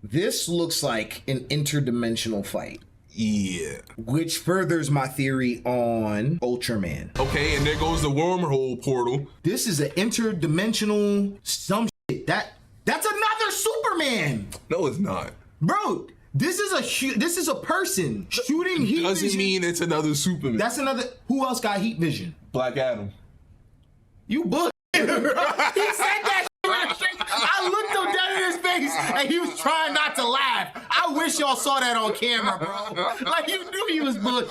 This looks like an interdimensional fight. Yeah. Which furthers my theory on Ultraman. Okay, and there goes the wormhole portal. This is an interdimensional some shit. That's another Superman. No, it's not. Bro, this is a person shooting heat Doesn't vision. mean it's another Superman. That's another. Who else got heat vision? Black Adam. You bull. He said that. I looked him dead in his face and he was trying not to laugh. I wish y'all saw that on camera, bro. Like you knew he was bull.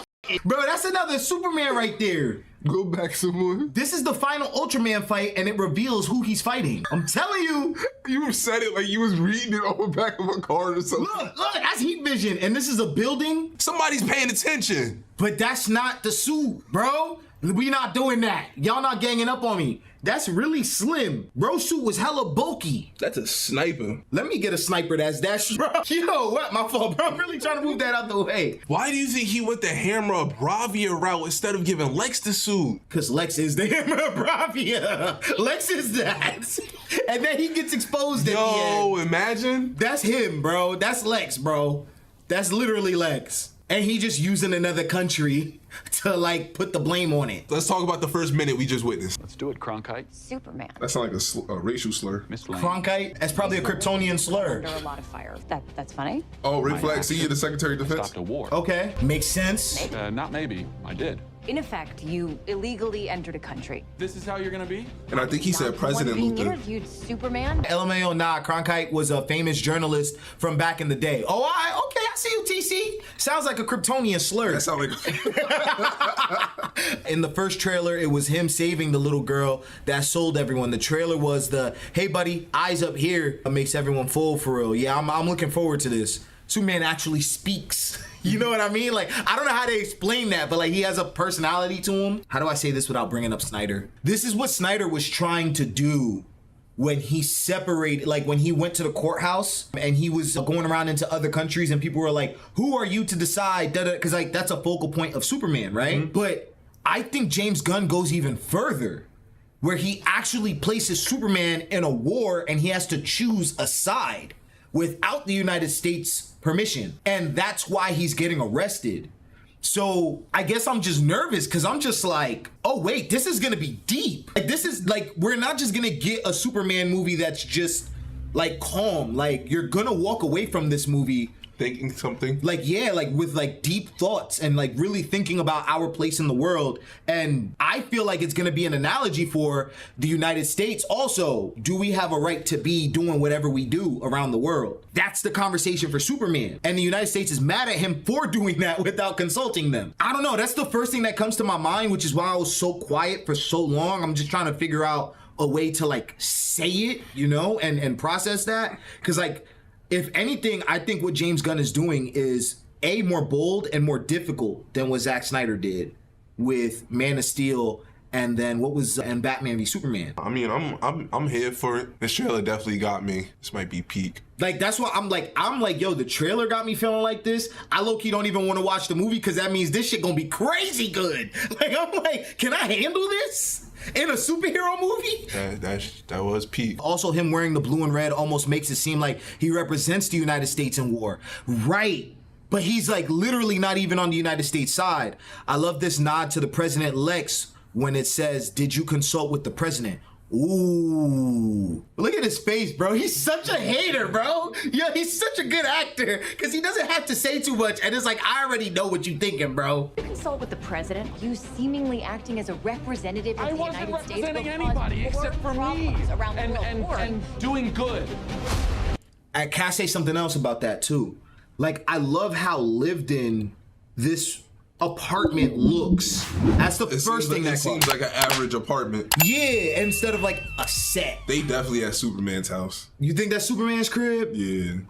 Bro, that's another Superman right there. Go back some more. This is the final Ultraman fight and it reveals who he's fighting. I'm telling you. You said it like you was reading it on the back of a card or something. Look, that's heat vision and this is a building. Somebody's paying attention. But that's not the suit, bro. We not doing that. Y'all not ganging up on me. That's really slim. Bro's suit was hella bulky. That's a sniper. Let me get a sniper that's that bro. Yo, what? My fault, bro. I'm really trying to move that out the way. Why do you think he went the Hammer of Boravia route instead of giving Lex the suit? Because Lex is the Hammer of Boravia. Lex is that. And then he gets exposed at the end. Yo, imagine. That's him, bro. That's Lex, bro. That's literally Lex. And he just using another country to like put the blame on it. Let's talk about the first minute we just witnessed. Let's do it, Cronkite. Superman. That sounds like a racial slur. Miss Lane. Cronkite? That's probably a Kryptonian slur. Under a lot of fire. That's funny. Oh, Rick My Flag, see you, the Secretary of Defense. Stopped a war. Okay, makes sense. Not maybe. I did. In effect, you illegally entered a country. This is how you're gonna be? And I think he said Not the one President being Luthor. interviewed, Superman. LMAO, nah, Cronkite was a famous journalist from back in the day. Oh, okay, I see you, TC. Sounds like a Kryptonian slur. That sounds like... In the first trailer, it was him saving the little girl that sold everyone. The trailer was the, hey buddy, eyes up here, makes everyone full for real. Yeah, I'm looking forward to this. Superman actually speaks. You know what I mean? Like, I don't know how to explain that, but like he has a personality to him. How do I say this without bringing up Snyder? This is what Snyder was trying to do when he separated, like when he went to the courthouse and he was going around into other countries and people were like, who are you to decide? Because like that's a focal point of Superman, right? Mm-hmm. But I think James Gunn goes even further, where he actually places Superman in a war and he has to choose a side without the United States permission. And that's why he's getting arrested. So I guess I'm just nervous because I'm just like, oh wait, this is gonna be deep. Like this is like, we're not just gonna get a Superman movie that's just like calm. Like you're gonna walk away from this movie thinking something. Like, yeah, like with like deep thoughts and like really thinking about our place in the world. And I feel like it's gonna be an analogy for the United States. Also, do we have a right to be doing whatever we do around the world? That's the conversation for Superman. And the United States is mad at him for doing that without consulting them. I don't know, that's the first thing that comes to my mind, which is why I was so quiet for so long. I'm just trying to figure out a way to like say it, you know, and process that. Cause like, if anything, I think what James Gunn is doing is A, more bold and more difficult than what Zack Snyder did with Man of Steel and then and Batman v Superman. I mean, I'm here for it. This trailer definitely got me. This might be peak. Like, that's why I'm like, yo, the trailer got me feeling like this. I low-key don't even want to watch the movie because that means this shit gonna be crazy good. Like, I'm like, can I handle this? In a superhero movie? That was peak. Also, him wearing the blue and red almost makes it seem like he represents the United States in war. Right. But he's like literally not even on the United States side. I love this nod to the President Lex when it says, did you consult with the president? Ooh, look at his face, bro. He's such a hater, bro. Yo, he's such a good actor because he doesn't have to say too much. And it's like, I already know what you're thinking, bro. You consult with the president. You seemingly acting as a representative of the United States. I wasn't representing anybody except for me and doing good. I can say something else about that too. Like, I love how lived in this apartment looks. That's the first thing that seems like an average apartment. Yeah, instead of like a set. They definitely at Superman's house. You think that's Superman's crib? Yeah.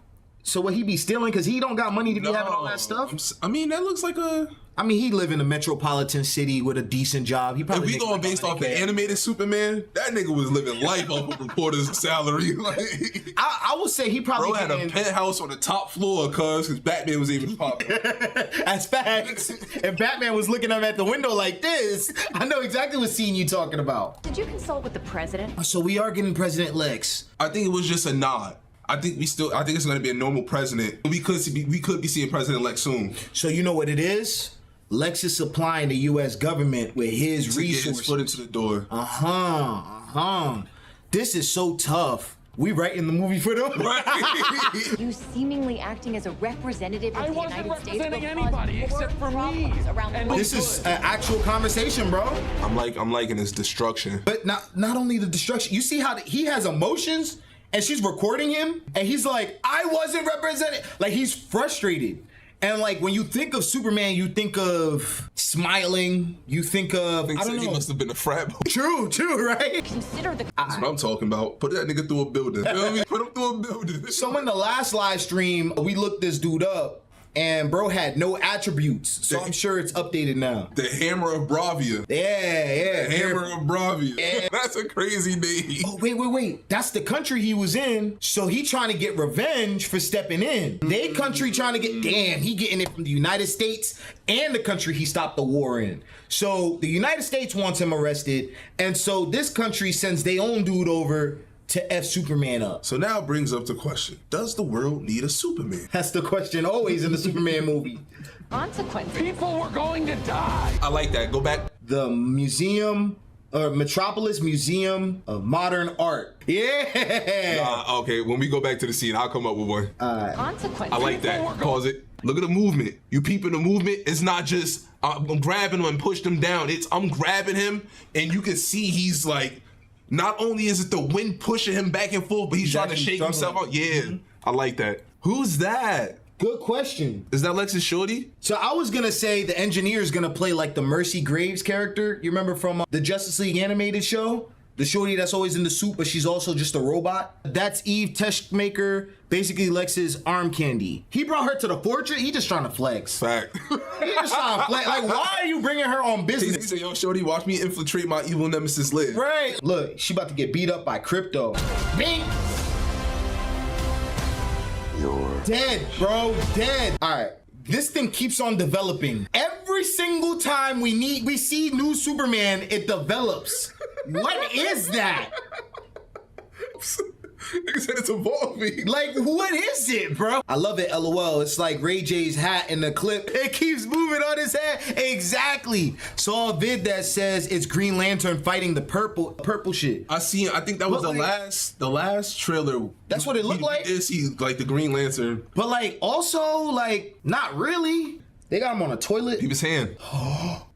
So what, he be stealing because he don't got money to be having all that stuff? I mean, that looks like a... I mean, he live in a metropolitan city with a decent job. He probably. If we going based off the animated Superman, that nigga was living life off of reporter's salary. Like, I would say he probably had a penthouse on the top floor, cause Batman was even popular. That's facts. If Batman was looking up at the window like this, I know exactly what scene you talking about. Did you consult with the president? So we are getting President Lex. I think it was just a nod. I think it's going to be a normal president. We could be seeing President Lex soon. So you know what it is? Lex is supplying the U.S. government with his resources. Get his foot into the door. This is so tough. We writing the movie for them? Right. You seemingly acting as a representative of I the wasn't United States representing will anybody cause more except for me. problems around the And world. This is an actual conversation, bro. I'm liking his destruction. But not only the destruction. You see how he has emotions, and she's recording him, and he's like, I wasn't represented. Like, he's frustrated. And like, when you think of Superman, you think of smiling. You think of, I don't know. He must have been a frat boy. True, right? Consider the That's what I'm talking about. Put that nigga through a building. You know what I mean? Put him through a building. So in the last live stream, we looked this dude up, and bro had no attributes. So I'm sure it's updated now. The Hammer of Boravia. Yeah. The Hammer of Boravia. Yeah. That's a crazy name. Oh, wait. That's the country he was in. So he trying to get revenge for stepping in. They country trying to get, damn, he getting it from the United States and the country he stopped the war in. So the United States wants him arrested. And so this country sends their own dude over to F Superman up. So now it brings up the question, does the world need a Superman? That's the question always in the Superman movie. consequences. People were going to die. I like that. Go back. The Metropolis Museum of Modern Art. Yeah. Okay, when we go back to the scene, I'll come up with one. Consequences. I like that. Pause it. Look at the movement. You peeping the movement. It's not just I'm grabbing him and push him down. It's I'm grabbing him, and you can see he's like, not only is it the wind pushing him back and forth, but he's trying to shake himself out. Yeah, I like that. Who's that? Good question. Is that Lex's shorty? So I was gonna say the engineer is gonna play like the Mercy Graves character. You remember from the Justice League animated show? The shorty that's always in the suit, but she's also just a robot. That's Eve Teshmaker, basically Lex's arm candy. He brought her to the portrait. He just trying to flex. Fact. He just trying to flex. Like, why are you bringing her on He business? said, yo, shorty, watch me infiltrate my evil nemesis Liz. Right. Look, she about to get beat up by Krypto. Bing. You're dead, bro. Dead. All right. This thing keeps on developing. Every single time we see new Superman, it develops. What is that? Nigga said it's evolving. Like, what is it, bro? I love it, LOL. It's like Ray J's hat in the clip. It keeps moving on his head. Exactly. Saw a vid that says it's Green Lantern fighting the purple shit. I think that was the last trailer. That's what it looked like? You did see like the Green Lantern. But like, also, like, not really. They got him on a toilet. Peep his hand.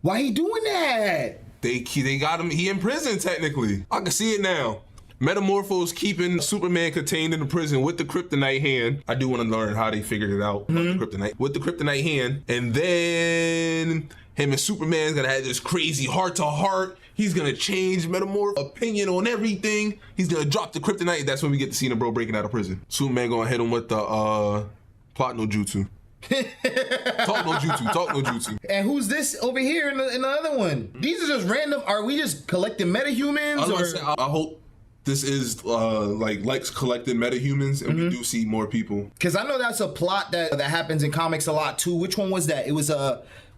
Why he doing that? They got him. He in prison technically. I can see it now. Metamorphos keeping Superman contained in the prison with the kryptonite hand. I do want to learn how they figured it out. Kryptonite with the kryptonite hand, and then him and Superman's gonna have this crazy heart to heart. He's gonna change Metamorph opinion on everything. He's gonna drop the kryptonite. That's when we get to see the bro breaking out of prison. Superman gonna hit him with the plot no jutsu. Talk no jutsu. And who's this over here in the other one? These are just random. Are we just collecting metahumans? I hope this is like Lex collecting metahumans, and we do see more people. Because I know that's a plot that happens in comics a lot too. Which one was that? It was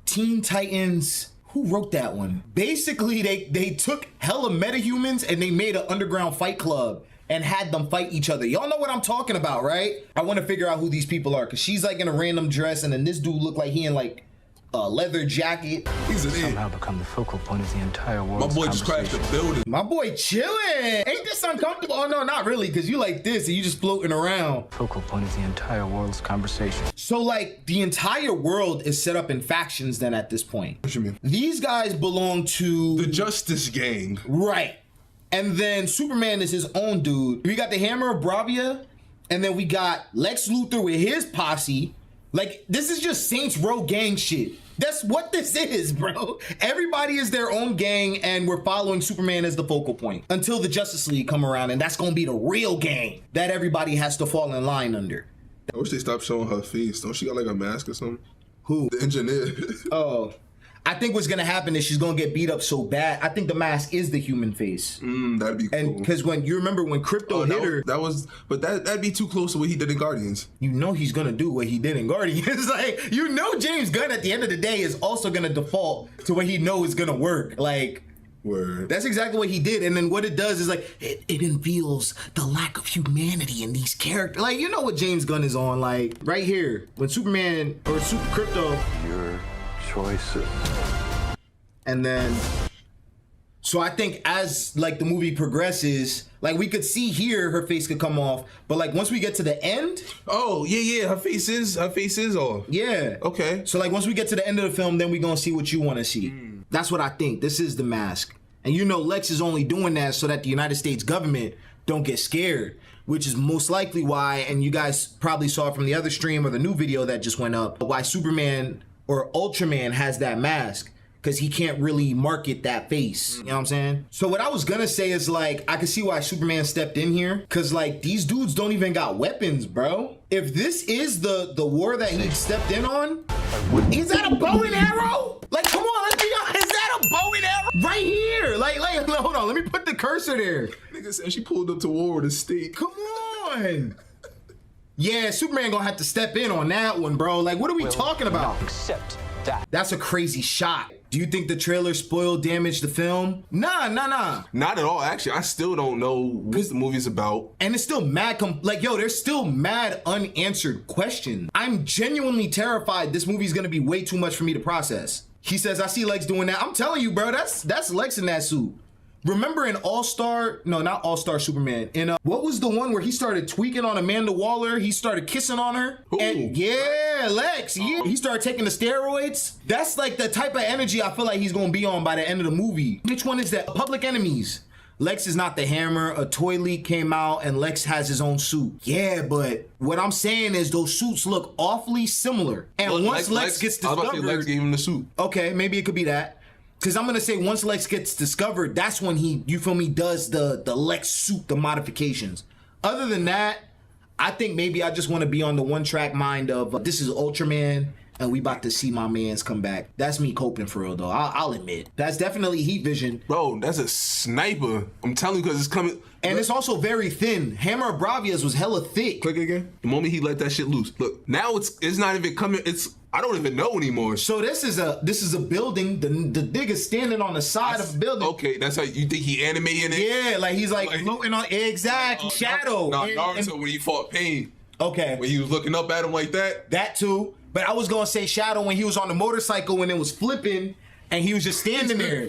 Teen Titans. Who wrote that one? Basically, they took hella metahumans and they made an underground fight club and had them fight each other. Y'all know what I'm talking about, right? I want to figure out who these people are because she's like in a random dress and then this dude looked like he in like a leather jacket. He's an somehow become the focal point of the entire world. My boy just crashed the building. My boy chilling. Ain't this uncomfortable? Oh no, not really, because you like this and you just floating around. Focal point of the entire world's conversation. So like the entire world is set up in factions then at this point. What you mean? These guys belong to The Justice Gang. right. And then Superman is his own dude. We got the Hammer of Boravia, and then we got Lex Luthor with his posse. Like, this is just Saints Row gang shit. That's what this is, bro. Everybody is their own gang, and we're following Superman as the focal point until the Justice League come around, and that's gonna be the real gang that everybody has to fall in line under. I wish they stopped showing her face. Don't she got like a mask or something? Who? The engineer. Oh. I think what's gonna happen is she's gonna get beat up so bad. I think the mask is the human face. That'd be cool. And because when you remember when Krypto hit her, that'd be too close to what he did in Guardians. you know he's gonna do what he did in Guardians. Like, you know James Gunn at the end of the day is also gonna default to what he knows is gonna work. Like, Word. That's exactly what he did. And then what it does is like, it unveils the lack of humanity in these characters. Like, you know what James Gunn is on? Like, right here, when Superman or Super Krypto. Your choices. And then, so I think as like the movie progresses, like we could see here her face could come off, but like once we get to the end. Oh, yeah, her face is off. Yeah. Okay. So like once we get to the end of the film, then we're gonna see what you want to see. That's what I think. This is the mask. And you know Lex is only doing that so that the United States government don't get scared, which is most likely why, and you guys probably saw from the other stream or the new video that just went up, why Superman or Ultraman has that mask. Because he can't really market that face. You know what I'm saying? So what I was gonna say is like, I can see why Superman stepped in here. Because like, these dudes don't even got weapons, bro. If this is the war that he stepped in on, is that a bow and arrow? Like, come on, let's be honest. Is that a bow and arrow? Right here. Like, hold on, let me put the cursor there. Nigga said she pulled up to war with a stake. Come on. Yeah, Superman gonna have to step in on that one, bro. Like, what are we talking about? Accept that. That's a crazy shot. Do you think the trailer spoiled, damaged the film? Nah. Not at all, actually. I still don't know what the movie's about. And it's still mad, there's still mad unanswered questions. I'm genuinely terrified this movie's gonna be way too much for me to process. He says, I see Lex doing that. I'm telling you, bro, that's Lex in that suit. Remember in not All-Star Superman, in what was the one where he started tweaking on Amanda Waller? He started kissing on her? Ooh. And yeah, Lex, yeah. He started taking the steroids. That's like the type of energy I feel like he's gonna be on by the end of the movie. Which one is that? Public Enemies. Lex is not the Hammer. A toy leak came out and Lex has his own suit. Yeah, but what I'm saying is those suits look awfully similar. And once Lex gets discovered, I was about to say Lex gave him the suit. Okay, maybe it could be that. Because I'm going to say once Lex gets discovered, that's when he, you feel me, does the Lex suit, the modifications. Other than that, I think maybe I just want to be on the one-track mind of this is Ultraman and we about to see my mans come back. That's me coping for real, though. I'll admit. That's definitely Heat Vision. Bro, that's a sniper. I'm telling you because it's coming. And it's also very thin. Hammer of Bravia's was hella thick. Click again. The moment he let that shit loose. Look, now it's not even coming. I don't even know anymore. So this is a building. The nigga's standing on the side of a building. Okay, that's how you think he animating it? Yeah, like he's like floating on exact shadow. No, Naruto when he fought Pain. Okay. When he was looking up at him like that. That too. But I was gonna say Shadow when he was on the motorcycle when it was flipping and he was just standing there.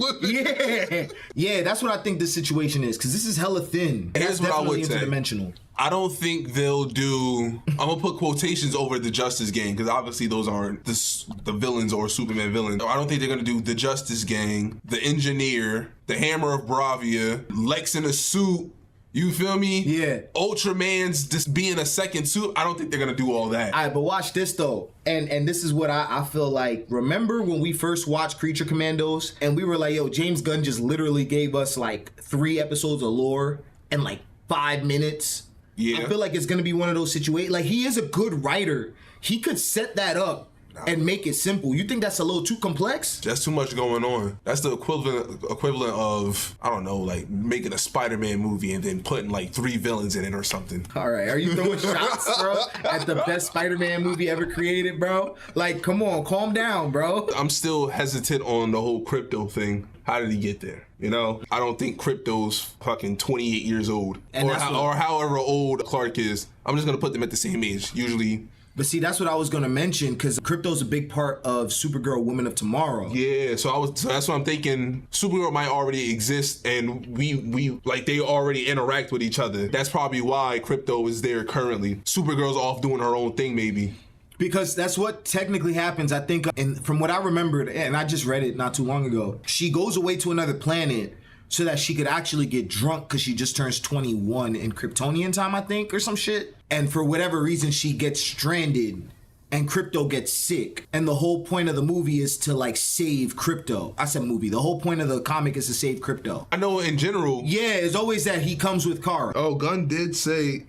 Yeah, that's what I think this situation is, because this is hella thin. Here's what I would say. Interdimensional. I don't think they'll do. I'm gonna put quotations over the Justice Gang because obviously those aren't the villains or Superman villains. I don't think they're gonna do the Justice Gang, the Engineer, the Hammer of Boravia, Lex in a suit. You feel me? Yeah. Ultraman's just being a second suit. I don't think they're gonna do all that. All right, but watch this though. And this is what I feel like. Remember when we first watched Creature Commandos and we were like, yo, James Gunn just literally gave us like 3 episodes of lore in like 5 minutes. Yeah. I feel like it's gonna be one of those situations. Like, he is a good writer. He could set that up and make it simple. You think that's a little too complex? That's too much going on. That's the equivalent of, I don't know, like making a Spider-Man movie and then putting like 3 villains in it or something. All right, are you throwing shots, bro, at the best Spider-Man movie ever created, bro? Like, come on, calm down, bro. I'm still hesitant on the whole Krypto thing. How did he get there? You know, I don't think Krypto's fucking 28 years old, and or however old Clark is. I'm just gonna put them at the same age, usually. But see, that's what I was gonna mention, because Krypto's a big part of Supergirl Women of Tomorrow. Yeah, so that's what I'm thinking. Supergirl might already exist, and we like they already interact with each other. That's probably why Krypto is there currently. Supergirl's off doing her own thing, maybe. Because that's what technically happens, I think, and from what I remembered, and I just read it not too long ago, she goes away to another planet so that she could actually get drunk because she just turns 21 in Kryptonian time, I think, or some shit. And for whatever reason, she gets stranded and Krypto gets sick. And the whole point of the movie is to like save Krypto. I said movie. The whole point of the comic is to save Krypto. I know in general. Yeah, it's always that he comes with Kara. Oh, Gunn did say,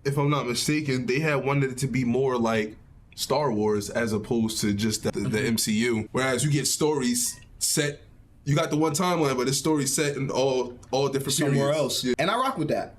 if I'm not mistaken, they had wanted it to be more like Star Wars as opposed to just the MCU. Whereas you get stories set, you got the one timeline, but the story set in all different somewhere periods. else. Yeah. And I rock with that.